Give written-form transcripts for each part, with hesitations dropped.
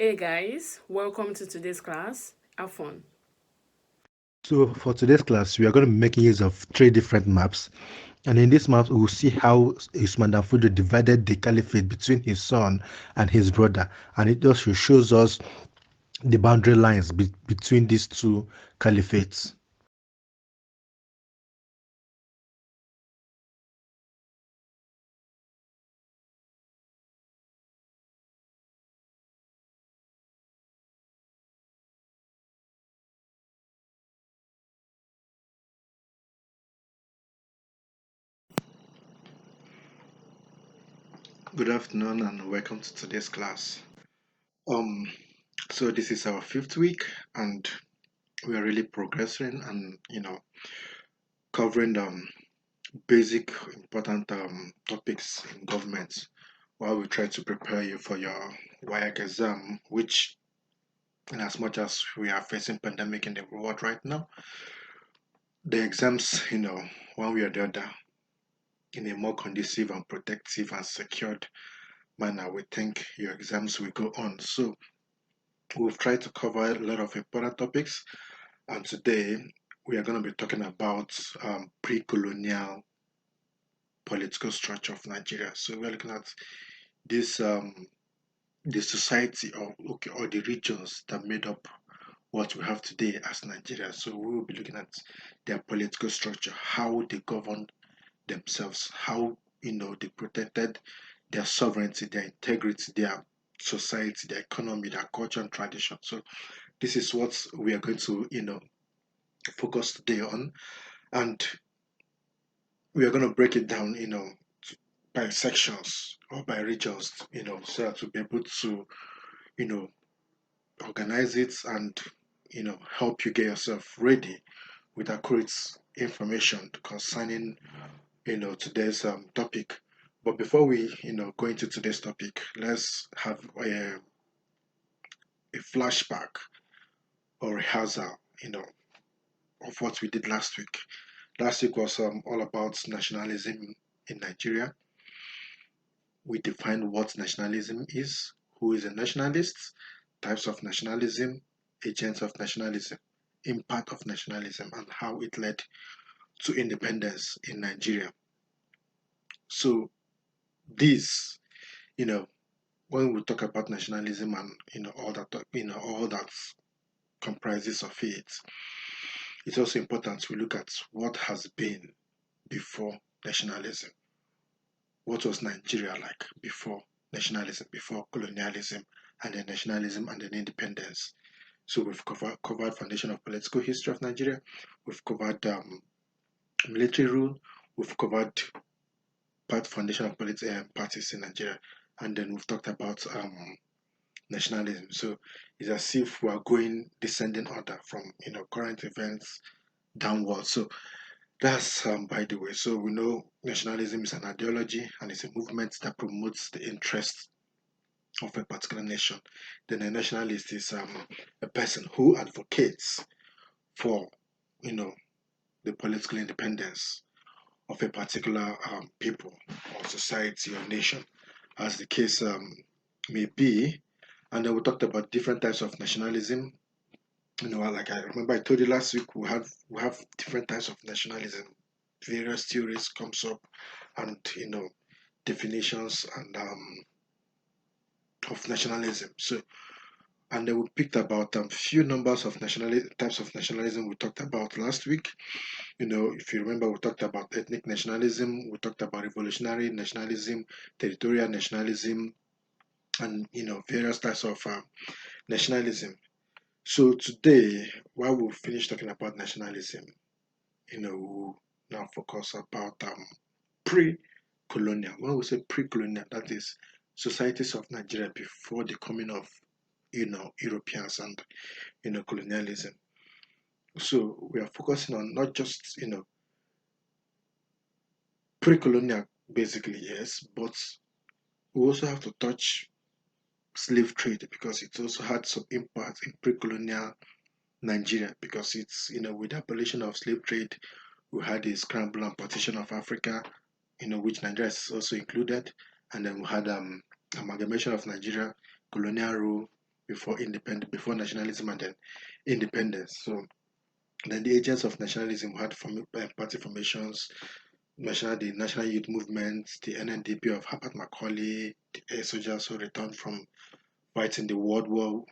Hey guys, welcome to today's class. Have fun. So for today's class, we are going to be making use of three different maps. And in this map, we will see how Usman Dan Fodio divided the caliphate between his son and his brother. And it also shows us the boundary lines between these two caliphates. Good afternoon and welcome to today's class. Um, so this is our fifth week and we are really progressing and covering basic important topics in government while we try to prepare you for your WAEC exam, which in as much as we are facing pandemic in the world right now, the exams, one way or the other, in a more conducive and protective and secured manner, we think your exams will go on. So we've tried to cover a lot of important topics, and today we are going to be talking about pre-colonial political structure of Nigeria. So we're looking at this the society or the regions that made up what we have today as Nigeria. So we will be looking at their political structure, how they govern themselves, how they protected their sovereignty, their integrity, their society, their economy, their culture and tradition. So this is what we are going to focus today on, and we are going to break it down, by sections or by regions, so that we'll be able to you know organize it and help you get yourself ready with accurate information concerning today's topic. But before we go into today's topic, let's have a flashback or rehearsal of what we did last week. Last week was all about nationalism in Nigeria. We defined what nationalism is, who is a nationalist, types of nationalism, agents of nationalism, impact of nationalism, and how it led to independence in Nigeria. So this, you know, when we talk about nationalism and all that comprises of it, it's also important we look at what has been before nationalism. What was Nigeria like before nationalism, before colonialism, and then nationalism and then independence? So we've covered foundation of political history of Nigeria. We've covered military rule. We've covered foundation of parties in Nigeria, and then we've talked about nationalism. So it's as if we are going descending order from current events downwards. So that's by the way. So we know nationalism is an ideology and it's a movement that promotes the interests of a particular nation. Then a nationalist is a person who advocates for you know the political independence of a particular people or society or nation, as the case may be. And then we talked about different types of nationalism. Like I remember I told you last week, we have different types of nationalism. Various theories comes up, and definitions and of nationalism. So and then we picked about few numbers of types of nationalism we talked about last week. If you remember, we talked about ethnic nationalism, we talked about revolutionary nationalism, territorial nationalism, and various types of nationalism. So today, while we finish talking about nationalism, we'll now focus about pre-colonial. When we say pre-colonial, that is societies of Nigeria before the coming of Europeans and colonialism. So we are focusing on not just pre-colonial, basically, yes, but we also have to touch slave trade because it also had some impact in pre-colonial Nigeria, because it's with the abolition of slave trade, we had a scramble and partition of Africa, which Nigeria is also included, and then we had amalgamation of Nigeria, colonial rule, before nationalism and then independence. So then the agents of nationalism had party formations, the National Youth Movement, the NNDP of Herbert Macaulay, the air soldiers who returned from fighting the World War,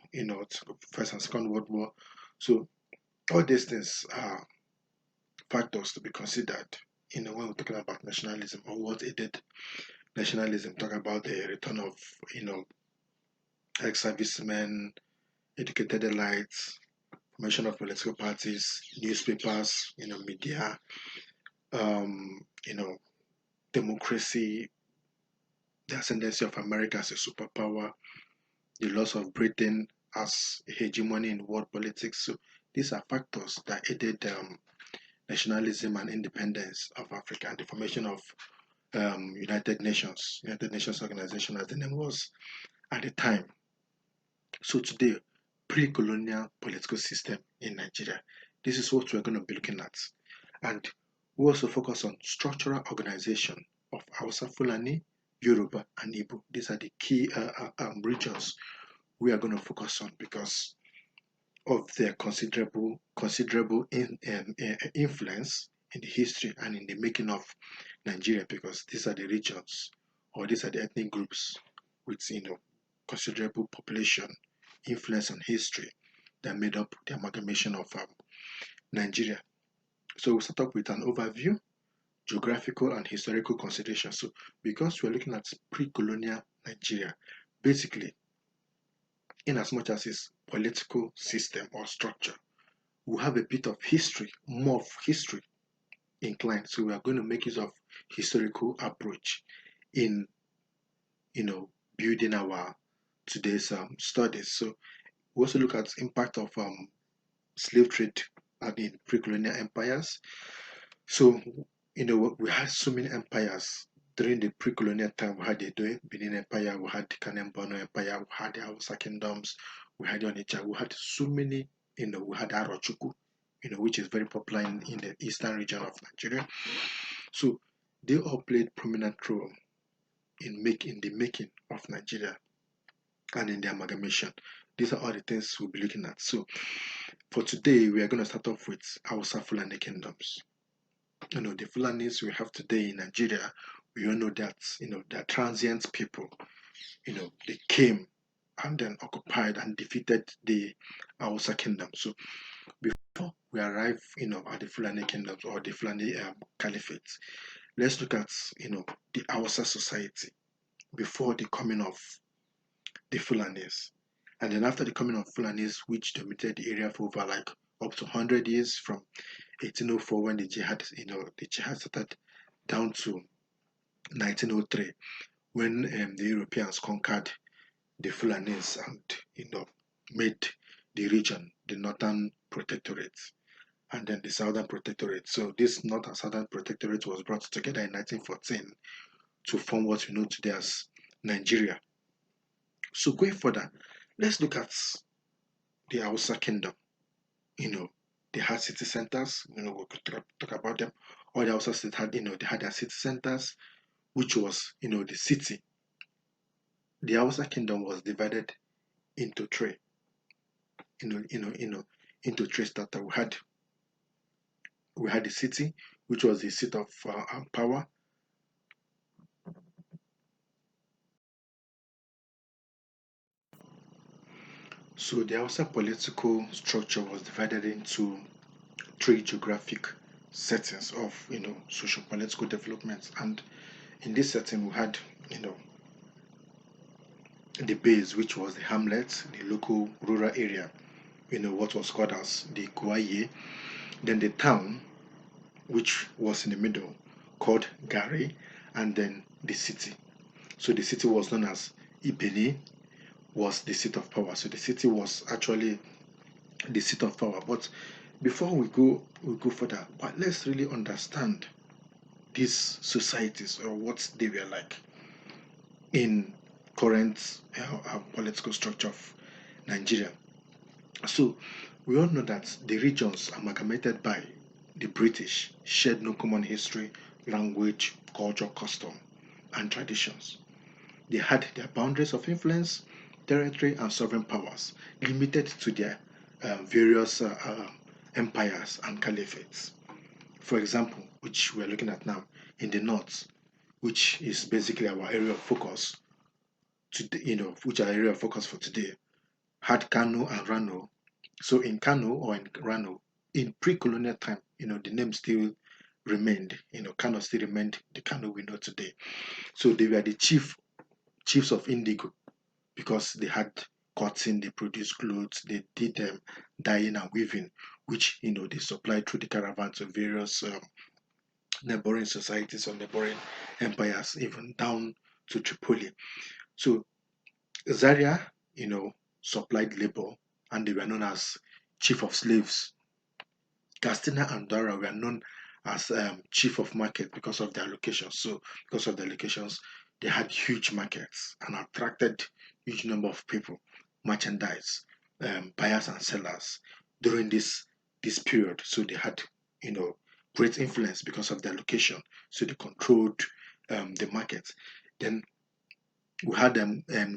First and Second World War. So all these things are factors to be considered, when we're talking about nationalism or what it did. Nationalism talk about the return of, ex-servicemen, educated elites, formation of political parties, newspapers, media, um, you know, democracy, the ascendancy of America as a superpower, the loss of Britain as a hegemony in world politics. So these are factors that aided nationalism and independence of Africa and the formation of United Nations Organization as the name was at the time. So today, pre-colonial political system in Nigeria. This is what we're going to be looking at. And we also focus on structural organization of Hausa, Fulani, Yoruba, and Igbo. These are the key regions we are going to focus on because of their considerable influence in the history and in the making of Nigeria, because these are the regions or these are the ethnic groups with considerable population, influence, and history that made up the amalgamation of Nigeria. So we'll start off with an overview, geographical and historical considerations. So because we're looking at pre-colonial Nigeria, basically, in as much as its political system or structure, we have a bit of history, more of history inclined. So we are going to make use of historical approach in building our today's studies. So we also look at impact of slave trade in pre-colonial empires. So we had so many empires during the pre-colonial time. We had the Benin Empire, we had the Kanem-Borno Empire, we had the Hausa kingdoms, we had the Onitsha, we had so many. We had Arochukwu, which is very popular in the eastern region of Nigeria. So they all played prominent role in the making of Nigeria and in the amalgamation. These are all the things we'll be looking at. So for today, we are going to start off with Hausa Fulani kingdoms. The Fulanis we have today in Nigeria, we all know that, they're transient people. They came and then occupied and defeated the Hausa kingdom. So before we arrive, at the Fulani kingdoms or the Fulani Caliphate, let's look at, the Hausa society before the coming of the Fulanis. And then after the coming of Fulanis, which dominated the area for over like up to 100 years from 1804 when the jihad started down to 1903 when the Europeans conquered the Fulanis and made the region the Northern Protectorate and then the Southern Protectorate. So this North and Southern Protectorate was brought together in 1914 to form what we know today as Nigeria. So going further, let's look at the Hausa Kingdom. They had city centers. We could talk about them. All the Hausa states had, they had their city centers, which was, the city. The Hausa Kingdom was divided into three. Into three strata. We had the city, which was the seat of power. So the Hausa political structure was divided into three geographic settings of social political development, and in this setting we had the base, which was the hamlet, the local rural area, what was called as the Guaye, then the town, which was in the middle, called Gari, and then the city. So the city was known as Ibeni, was the seat of power. So the city was actually the seat of power. But before we go further, but let's really understand these societies or what they were like in current political structure of Nigeria. So we all know that the regions amalgamated by the British shared no common history, language, culture, custom, and traditions. They had their boundaries of influence, territory and sovereign powers limited to their various empires and caliphates. For example, which we're looking at now in the north, which is basically our area of focus today, which are area of focus for today, had Kano and Rano. So in Kano or in Rano, in pre-colonial time, the name still remained. Kano still remained the Kano we know today. So they were the chiefs of Indigo because they had cotton, they produced clothes, they did dyeing and weaving, which they supplied through the caravan to various neighboring societies or neighboring empires, even down to Tripoli. So Zaria, supplied labor, and they were known as chief of slaves. Castina and Dara were known as chief of market because of their locations. So because of their locations, they had huge markets and attracted huge number of people, merchandise, buyers and sellers during this period. So they had great influence because of their location. So they controlled the market. Then we had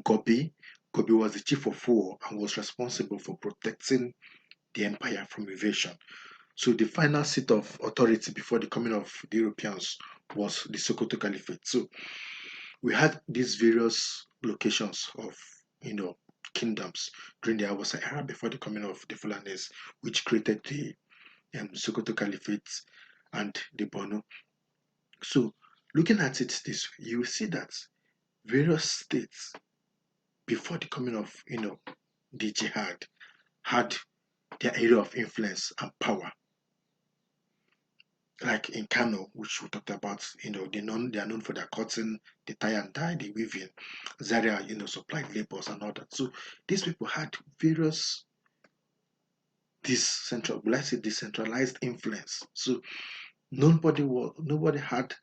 Gobi. Gobi was the chief of war and was responsible for protecting the empire from invasion. So the final seat of authority before the coming of the Europeans was the Sokoto Caliphate. So we had these various locations of kingdoms during the Hausa era before the coming of the Fulanis, which created the Sokoto Caliphate and the Bono. So looking at it this way, you will see that various states before the coming of the jihad had their area of influence and power. Like in Kano, which we talked about, they are known for their cotton, the tie and dye, the weaving. Zaria, supplied labors and all that. So these people had various decentralized influence. So nobody had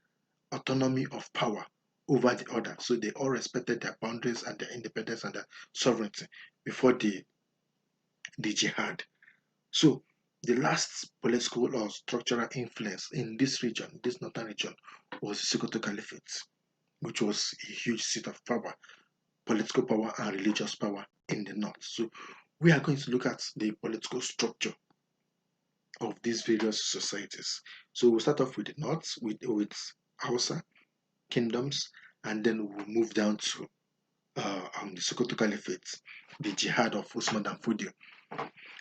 autonomy of power over the other. So they all respected their boundaries and their independence and their sovereignty before the jihad. So the last political or structural influence in this region, this northern region, was the Sokoto Caliphate, which was a huge seat of power, political power and religious power in the north. So we are going to look at the political structure of these various societies. So we'll start off with the north, with Hausa kingdoms, and then we'll move down to the Sokoto Caliphate, the jihad of Usman and Fodio.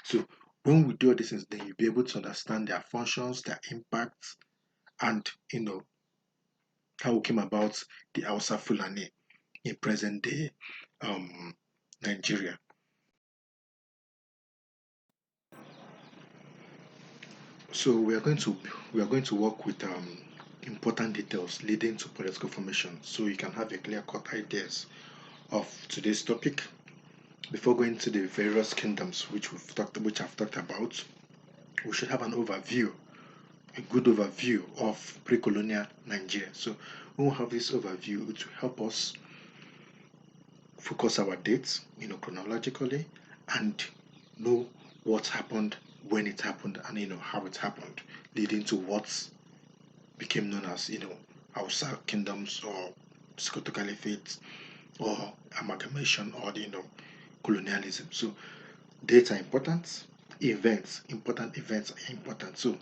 So when we do all these things, then you'll be able to understand their functions, their impacts, and how we came about the Hausa Fulani in present day Nigeria. So we are going to work with important details leading to political formation, so you can have a clear-cut ideas of today's topic. Before going to the various kingdoms which I've talked about, we should have an overview, a good overview of pre-colonial Nigeria. So when we have this overview, it will help us focus our dates, chronologically, and know what happened, when it happened, and how it happened, leading to what became known as Hausa kingdoms or Sokoto Caliphate or amalgamation or colonialism. So dates are important, important events are important. So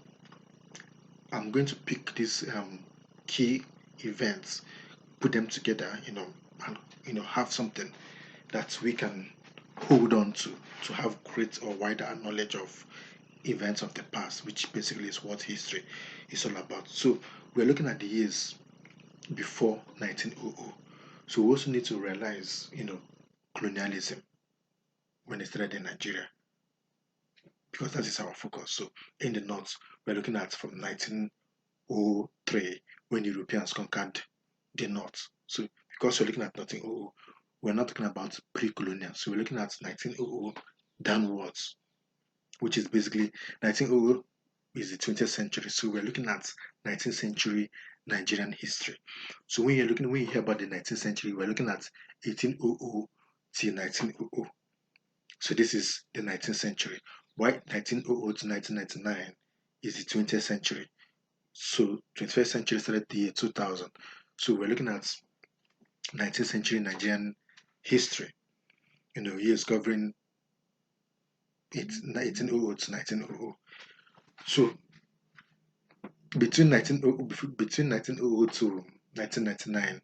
I'm going to pick these key events, put them together, and have something that we can hold on to have great or wider knowledge of events of the past, which basically is what history is all about. So we're looking at the years before 1900. So we also need to realize, colonialism when it started in Nigeria, because that is our focus. So in the north, we're looking at from 1903 when Europeans conquered the north. So because we're looking at 1900, we're not talking about pre-colonial. So we're looking at 1900 downwards, which is basically 1900 is the 20th century. So we're looking at 19th century Nigerian history. So when you hear about the 19th century, we're looking at 1800 till 1900. So this is the 19th century. Why 1900 to 1999 is the 20th century. So 21st century started the year 2000. So we're looking at 19th century Nigerian history. years covering 1800 to 1900. So between 1900 to 1999,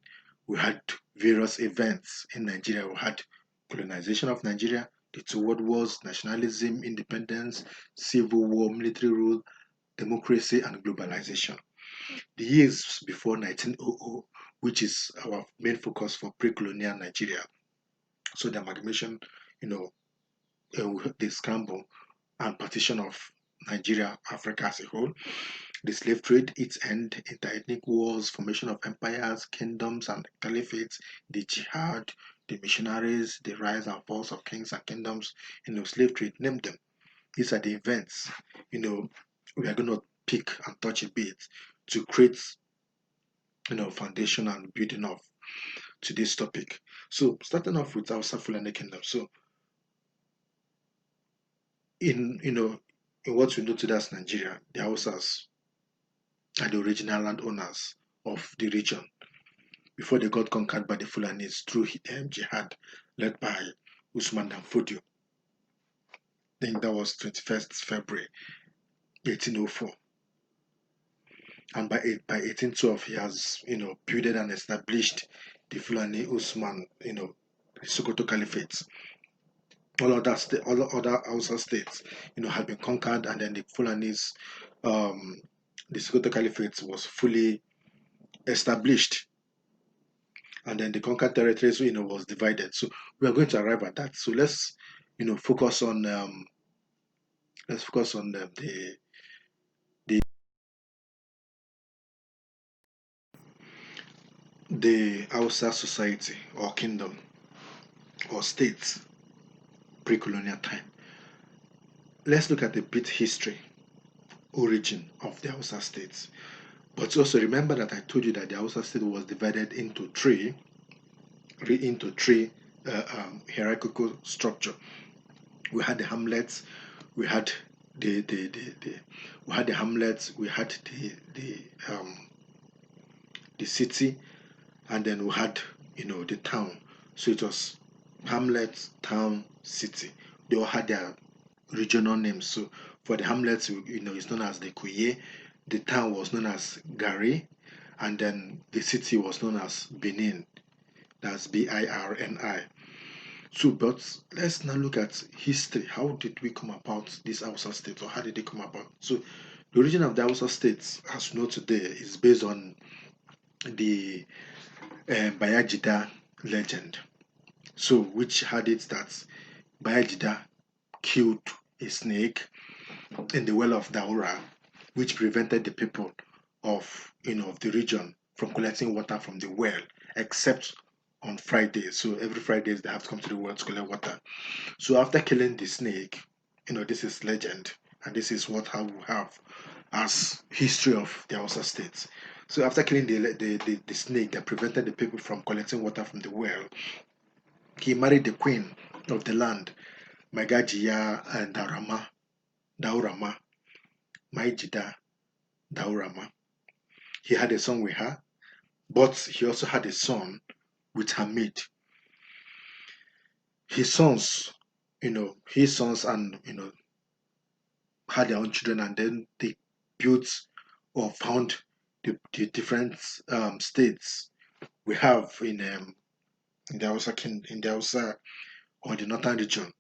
we had various events in Nigeria. We had colonization of Nigeria, the two world wars, nationalism, independence, civil war, military rule, democracy, and globalization. The years before 1900, which is our main focus for pre-colonial Nigeria. So the amalgamation, you know, the scramble and partition of Nigeria, Africa as a whole, the slave trade, its end, inter-ethnic wars, formation of empires, kingdoms, and caliphates, the jihad, the missionaries, the rise and falls of kings and kingdoms, slave trade, name them. These are the events, we are going to pick and touch a bit to create, foundation and building of to this topic. So starting off with our Fulani kingdom. So in what we know today as Nigeria, the Hausas are the original landowners of the region before they got conquered by the Fulanis through jihad led by Usman Dan Fodio. I think that was 21st February 1804. And by 1812, he has built and established the Fulani Usman, the Sokoto Caliphate. All other Hausa states, had been conquered, and then the Fulanis, the Sokoto Caliphate was fully established, and then the conquered territories, was divided. So we are going to arrive at that. So focus on let's focus on the Hausa society or kingdom or states pre-colonial time. Let's look at the bit history, origin of the Hausa states. But also remember that I told you that the Hausa state was divided into three hierarchical structure. We had the hamlets, we had we had the hamlets, we had the city, and then we had the town. So it was hamlet, town, city. They all had their regional names. So for the hamlets, it's known as the Kuye. The town was known as Gari, and then the city was known as Benin. That's Birni. So, but let's now look at history. How did we come about this Hausa state, or how did they come about? So, the origin of the Hausa states, as we know today, is based on the Bayajida legend. So, which had it that Bayajida killed a snake in the well of Daura, which prevented the people of of the region from collecting water from the well, except on Fridays. So every Fridays they have to come to the well to collect water. So after killing the snake, this is legend, and this is how we have as history of the Hausa states. So after killing the snake that prevented the people from collecting water from the well, he married the queen of the land, Magajiya and Daurama, Maijida Daurama. He had a son with her, but he also had a son with her maid. His sons, and had their own children, and then they built or found the different states we have in the Hausa or the northern region.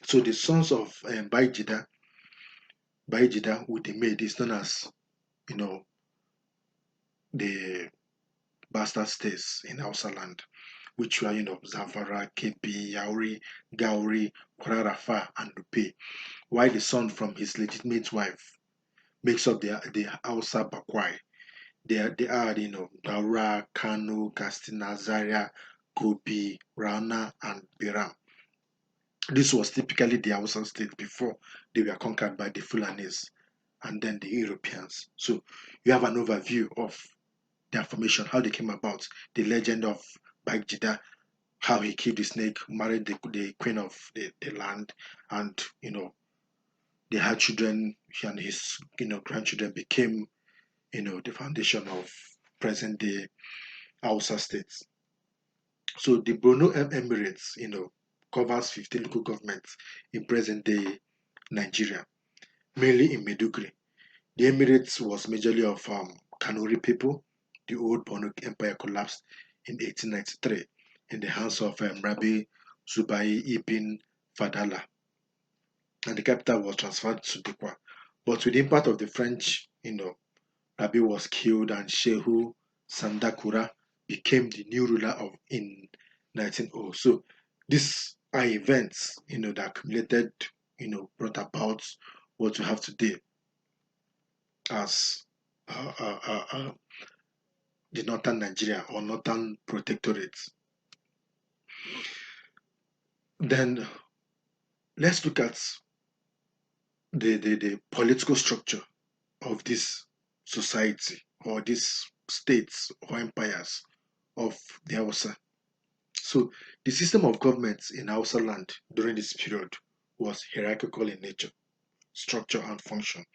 So the sons of Baijida with the maid is known as the bastard states in Hausa land, which were Zamfara, Kepi, Yauri, Gauri, Kwararafa, and Lupe, while the son from his legitimate wife makes up the Hausa Bakwai. They are Daura, Kano, Kastina, Zaria, Gobi, Rana, and Biram. This was typically the Hausa state before they were conquered by the Fulanis and then the Europeans. So you have an overview of their formation, how they came about, the legend of Bagjida, how he killed the snake, married the queen of the land, and they had children. He and his grandchildren became the foundation of present day Hausa states. So the Borno Emirates, covers 15 local governments in present-day Nigeria, mainly in Maiduguri. The Emirates was majorly of Kanuri people. The old Borno Empire collapsed in 1893 in the hands of Rabbi Zubai ibn Fadala, and the capital was transferred to Dikwa. But with the impact of the French, Rabi was killed and Shehu Sandakura became the new ruler of in 1900. So these are events, that accumulated, brought about what we have today as the northern Nigeria or northern protectorate. Then let's look at the political structure of this society or these states or empires of the Hausa. So the system of government in Hausa land during this period was hierarchical in nature, structure, and function.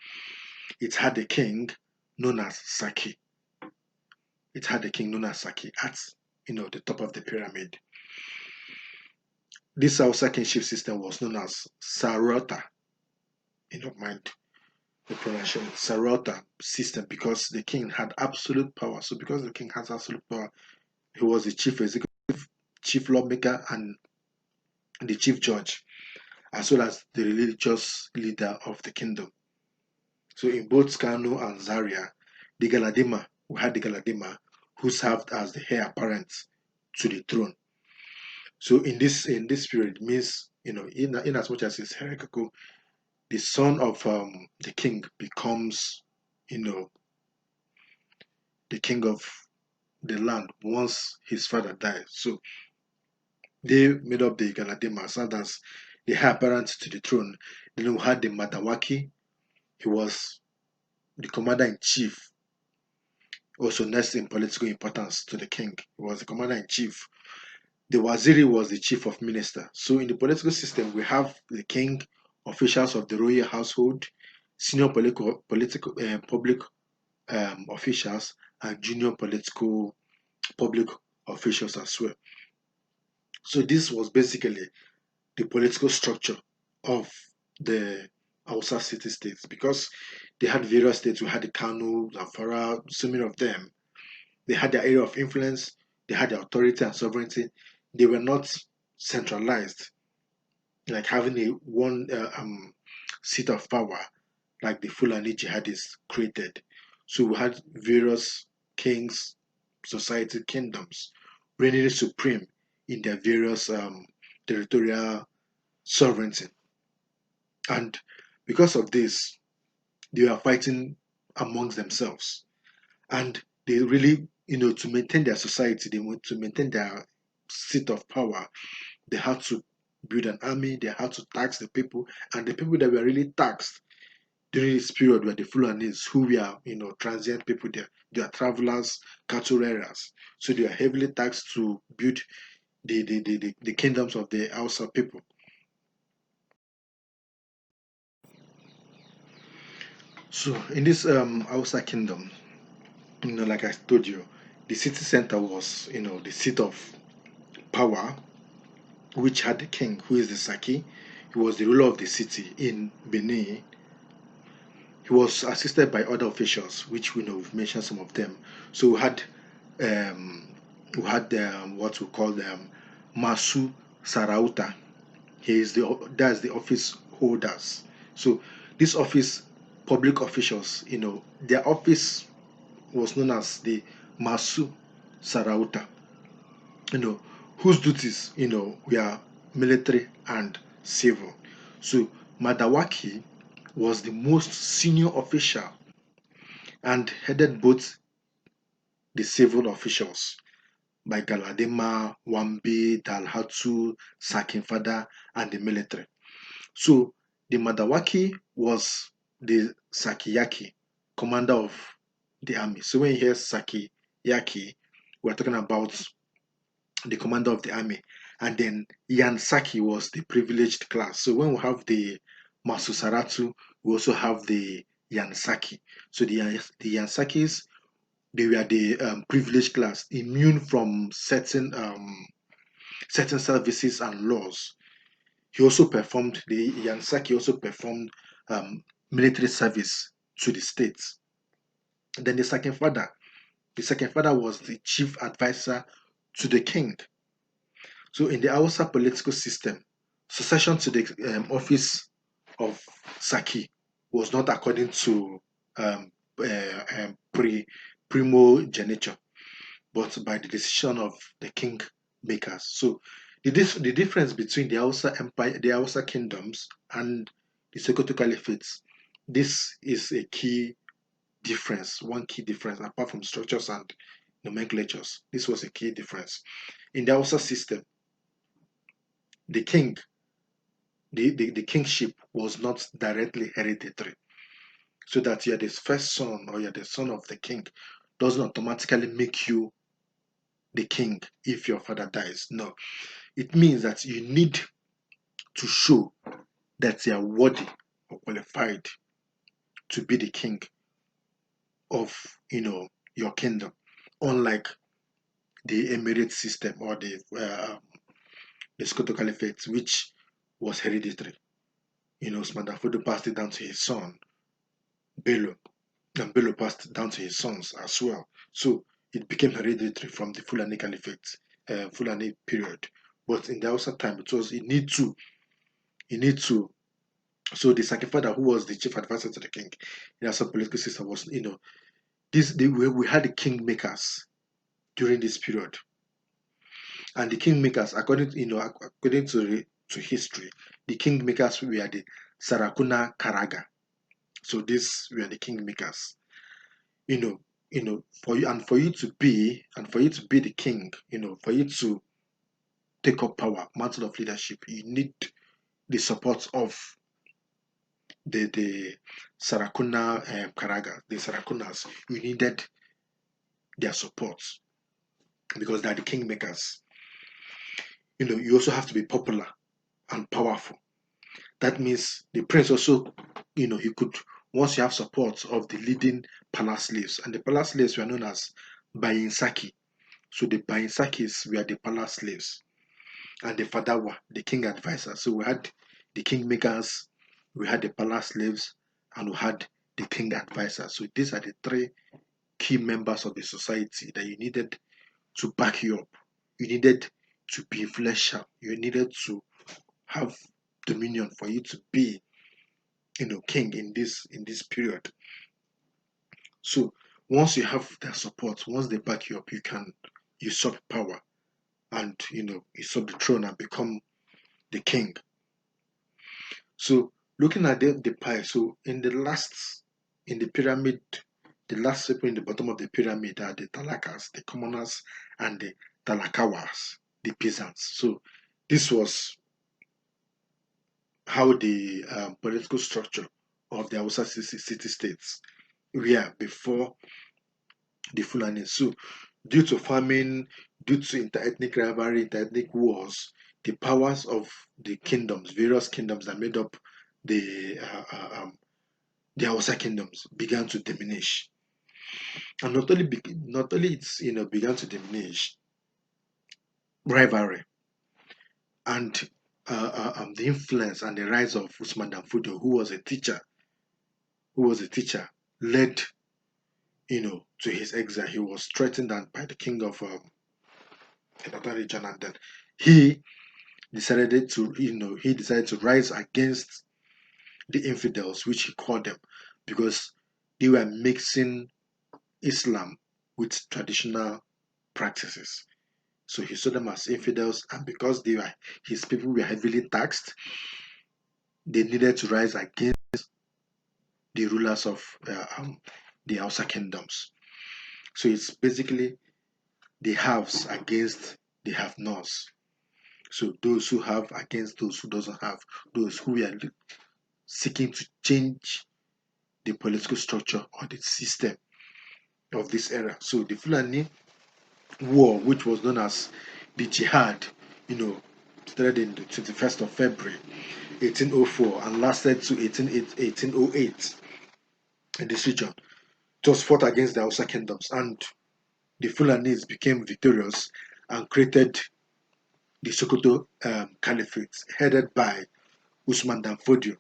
It had a king known as Saki. It had a king known as Saki at the top of the pyramid. This Hausa kingship system was known as Sarauta. Mind the pronunciation Sarauta system because the king had absolute power. So because the king has absolute power, he was the chief executive, chief lawmaker, and the chief judge, as well as the religious leader of the kingdom. So in both Kano and Zaria, we had the Galadima, who served as the heir apparent to the throne. So in this period, it means in as much as it's hierarchical, the son of the king becomes the king of the land once his father dies. So they made up the Galadima, served as the heir apparent to the throne. Then we had the Madawaki. He was the commander in chief, also next in political importance to the king. He was the commander in chief. The Waziri was the chief of minister. So in the political system, we have the king, officials of the royal household, senior public officials, and junior political public officials as well. So this was basically the political structure of the Hausa city states because they had various states. We had the Kano, Zamfara, so many of them. They had their area of influence, they had their authority and sovereignty. They were not centralized, like having a one seat of power, like the Fulani jihadists created. So we had various kings, society, kingdoms reigning supreme in their various territorial sovereignty. And because of this, they were fighting amongst themselves. And they really, to maintain their society, they want to maintain their seat of power, they had to build an army, they had to tax the people, and the people that were really taxed during this period were the Fulanis, who were, transient people. They are travelers, cattle raiders. So they are heavily taxed to build the kingdoms of the Hausa people. So in this Hausa kingdom, like I told you, the city center was, the seat of power, which had the king, who is the Saki. He was the ruler of the city in Benin. He was assisted by other officials, which we know we've mentioned some of them. So um, we had what we call them Masu Sarauta. That's the office holders. So this office, public officials, their office was known as the Masu Sarauta. Whose duties, were military and civil. So Madawaki was the most senior official and headed both the civil officials by Galadima, Wambi, Dalhatu, Sakinfada, and the military. So the Madawaki was the Sakiyaki, commander of the army. So when you hear Sakiyaki, we're talking about the commander of the army. And then Yansaki was the privileged class. So when we have the Masusaratu, we also have the Yansaki. So the Yansakis, they were the privileged class, immune from certain services and laws. he also performed the Yansaki also performed military service to the states. Then the second father was the chief advisor to the king. So in the Hausa political system, succession to the office of Saki was not according to um, primogeniture, but by the decision of the king makers. So the difference between the Hausa Empire, the Hausa kingdoms, and the Sokoto Caliphates, this is a key difference, one key difference, apart from structures and nomenclatures. This was a key difference. In the Hausa system, the king, the kingship was not directly hereditary. So that you're the first son or you're the son of the king doesn't automatically make you the king if your father dies. No, it means that you need to show that you are worthy or qualified to be the king of your kingdom, unlike the emirate system or the Sokoto Caliphate, which was hereditary. Usman Dafodio passed it down to his son Bello, and Bello passed it down to his sons as well. So it became hereditary from the Fulani Caliphate, Fulani period. But in the Hausa time, it was you need to. So the second father, who was the chief advisor to the king in the Hausa political system, was we had the kingmakers during this period, and the kingmakers, according to history, the kingmakers were the Sarakuna Karaga. So these were the kingmakers. For you to be the king, for you to take up power, mantle of leadership, you need the support of the Sarakuna Karaga, the Sarakunas. You needed their support because they're the kingmakers. You also have to be popular and powerful. That means the prince also, he could, once you have support of the leading palace slaves, and the palace slaves were known as Bayinsaki. So the Bayinsakis were the palace slaves, and the Fadawa, the king advisor. So we had the kingmakers, we had the palace slaves, and we had the king advisor. So these are the three key members of the society that you needed to back you up. You needed to be influential. You needed to have dominion for you to be, king in this period. So once you have their support, once they back you up, you can usurp power and usurp the throne and become the king. So looking at the pie, so in the pyramid, the last people in the bottom of the pyramid are the Talakas, the commoners, and the Talakawas, the peasants. So this was how the political structure of the Hausa city states were before the Fulani. So due to famine, due to inter-ethnic rivalry, inter-ethnic wars, the powers of the kingdoms, various kingdoms that made up the the Hausa kingdoms began to diminish. And not only it's began to diminish, rivalry and the influence and the rise of Usman Danfodio, who was a teacher, led to his exile. He was threatened by the king of another region, and then he he decided to rise against the infidels, which he called them, because they were mixing Islam with traditional practices. So he saw them as infidels, and because his people were heavily taxed, they needed to rise against the rulers of the Hausa kingdoms. So it's basically the haves against the have-nots. So those who have against those who doesn't have, those who are seeking to change the political structure or the system of this era. So the Fulani War, which was known as the Jihad, started in the 21st of February 1804 and lasted to 1808 in this region. It was fought against the Hausa kingdoms, and the Fulanis became victorious and created the Sokoto Caliphate, headed by Usman Dan Fodio.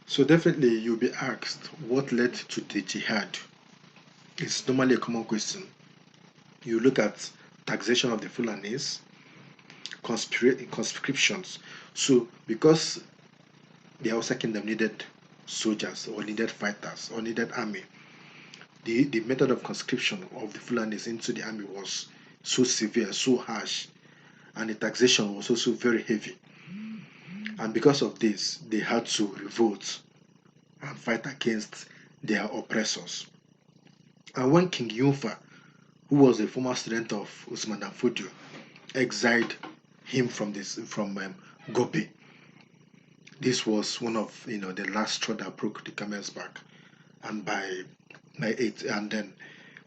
So definitely you'll be asked what led to the jihad. It's normally a common question. You look at taxation of the Fulanis, conscriptions. So because the Hausa kingdom needed soldiers or needed fighters or needed army, the method of conscription of the Fulanis into the army was so severe, so harsh, and the taxation was also very heavy. And because of this, they had to revolt and fight against their oppressors. And when King Yunfa, who was a former student of Usman Dan Fodio, exiled him from Gobe, this was one of the last straw that broke the camel's back. And by eight, and then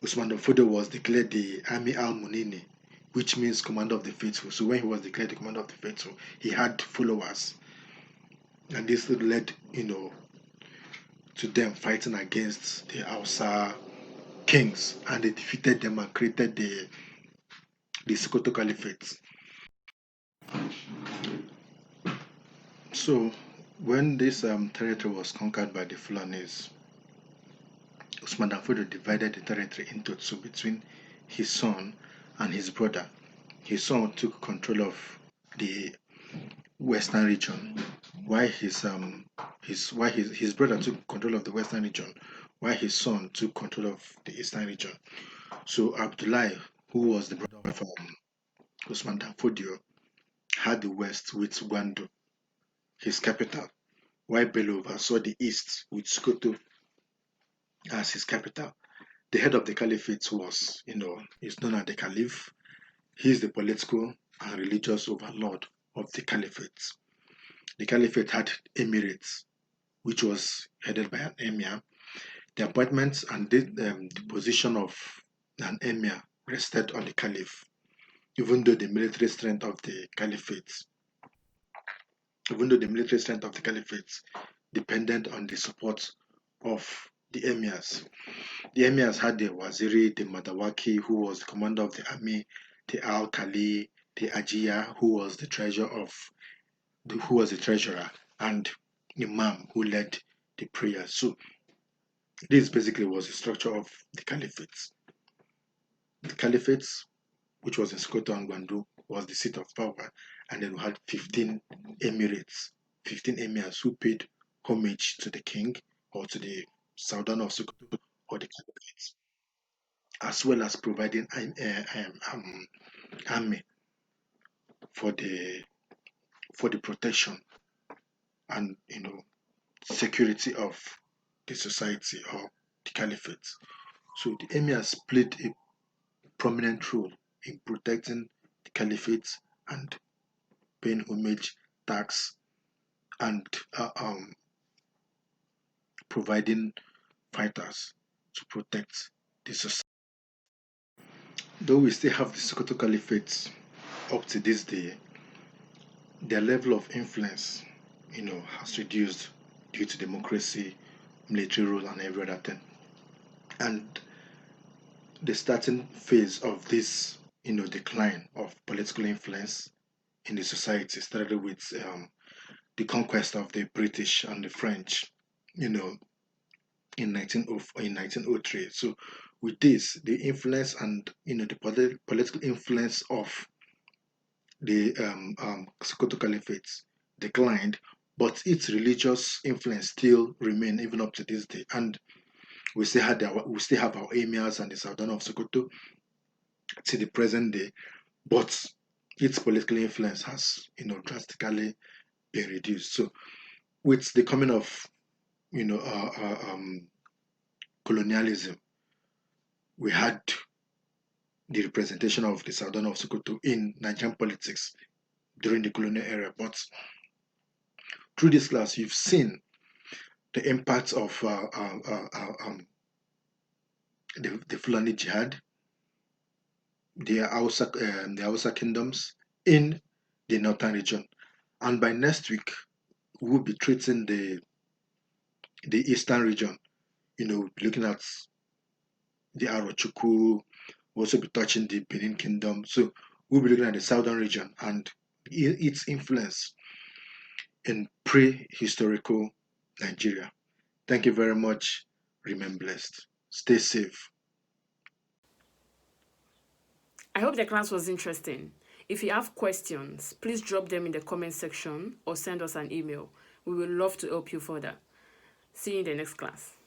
Usman Dan Fodio was declared the Ami Al Munini, which means commander of the faithful. So when he was declared the commander of the faithful, he had followers, and this led to them fighting against the Hausa kings, and they defeated them and created the Sakata Caliphate. So when this territory was conquered by the Fulanis, Usman Dan Fodio divided the territory into two between his son and his brother. His son took control of the western region, while his brother took control of the western region, while his son took control of the eastern region. So Abdullah, who was the brother of Usman Dan Fodio, had the west with Gwandu, his capital, while Bello oversaw the east with Sokoto as his capital. The head of the caliphate is known as the caliph. He is the political and religious overlord of the caliphate. The caliphate had emirates, which was headed by an emir. The appointments and the position of an emir rested on the caliph, even though the military strength of the caliphate, even though the military strength of the caliphate depended on the support of the emirs. The emirs had the Waziri, the Madawaki, who was the commander of the army, the Al Kali, the Ajia, who was the treasurer, and Imam, who led the prayers. So this basically was the structure of the caliphate. The caliphate, which was in Sokoto and Gwandu, was the seat of power, and then we had 15 emirates, 15 emirs who paid homage to the king or to the Sultan of Sokoto or the caliphate, as well as providing army for the protection and security of the society or the caliphate. So the emirs played a prominent role in protecting the caliphate and paying homage, tax, and providing fighters to protect the society. Though we still have the Sokoto Caliphate up to this day, their level of influence, has reduced due to democracy, military rule, and every other thing. And the starting phase of this, decline of political influence in the society started with the conquest of the British and the French, you know, in 1903. So with this, the influence and the political influence of the Sokoto Caliphate declined, but its religious influence still remain even up to this day. And we still have our emirs and the Sultan of Sokoto to the present day, but its political influence has drastically been reduced. So with the coming of you know uh, uh, um, colonialism, we had the representation of the Sultan of Sokoto in Nigerian politics during the colonial era. But through this class, you've seen the impact of the Fulani Jihad, the Hausa kingdoms in the northern region. And by next week, we'll be treating the eastern region. We'll be looking at the Arochukwu. We'll also be touching the Benin Kingdom. So we'll be looking at the southern region and its influence in pre-historical Nigeria. Thank you very much. Remain blessed. Stay safe. I hope the class was interesting. If you have questions, please drop them in the comment section or send us an email. We will love to help you further. See you in the next class.